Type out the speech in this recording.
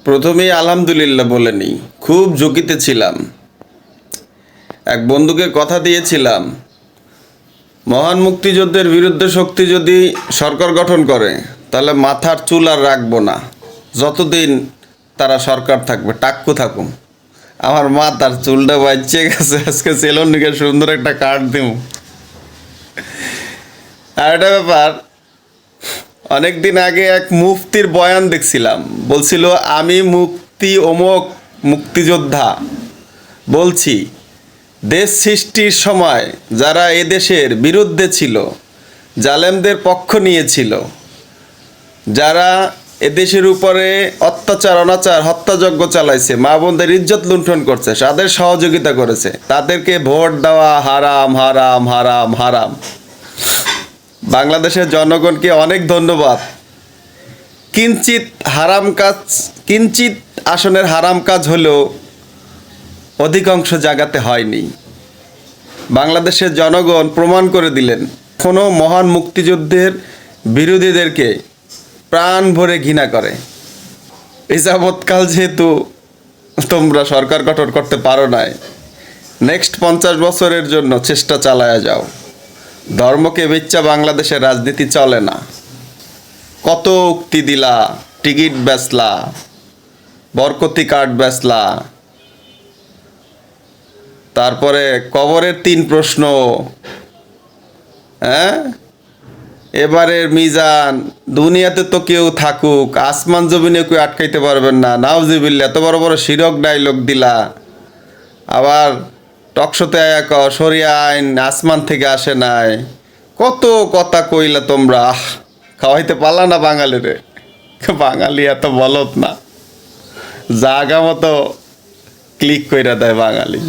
প্রথমেই আলহামদুলিল্লাহ বলে নিই, খুব ঝুঁকিতে ছিলাম। এক বন্ধুকে কথা দিয়েছিলাম, মহান মুক্তিযুদ্ধের বিরুদ্ধে শক্তি যদি সরকার গঠন করে তাহলে মাথার চুল আর রাখবো না, যতদিন তারা সরকার থাকবে টাক্কু থাকুম। আমার মাথার চুলটা বাঁচছে গেছে, আজকে সেলুন থেকে সুন্দর একটা কার্ড দিব। আর একটা ব্যাপার, অনেক দিন আগে এক মুফতির বয়ান দেখছিলাম, বলছিল আমি মুক্তি অমুক মুক্তিযোদ্ধা। বলছি, দেশ সৃষ্টির সময় যারা এদেশের বিরুদ্ধে ছিল, জালেমদের পক্ষ নিয়েছিল, যারা এদেশের উপরে অত্যাচার অনাচার হত্যাযজ্ঞ চালাইছে, মা বোনদের ইজ্জত লুণ্ঠন করছে, তাদের সহযোগিতা করেছে, তাদেরকে ভোট দেওয়া হারাম হারাম হারাম হারাম। বাংলাদেশের জনগণকে অনেক ধন্যবাদ। কিঞ্চিত আসনের হারাম কাজ হলেও অধিকাংশ জায়গাতে হয়নি। বাংলাদেশের জনগণ প্রমাণ করে দিলেন, কোনো মহান মুক্তিযুদ্ধের বিরোধীদেরকে প্রাণ ভরে ঘৃণা করে। এই যাবৎকাল যেহেতু তোমরা সরকার গঠন করতে পারো নাই, নেক্সট 50 বছরের জন্য চেষ্টা চালায়া যাও। ধর্মকে বেচ্চা বাংলাদেশের রাজনীতি চলে না। কত উক্তি দিলা, টিকিট বেচলা, বরকতি কার্ড বেচলা, তারপরে কবরের 3 প্রশ্ন, হ্যাঁ, এবারের মিজান, দুনিয়াতে তো কেউ থাকুক, আসমান জমিনে কেউ আটকাইতে পারবেন না, নাউজিবিল্লাহ, এত বড় বড় শিরক ডায়লগ দিলা। আবার টকশোতে শরিয়া আইন আসমান থেকে আসে নাই, কত কথা কইলা তোমরা। খাওয়াইতে পারলা না বাঙালিরে। বাঙালি এত বলত না, জাগা মতো ক্লিক কইরা দেয় বাঙালি।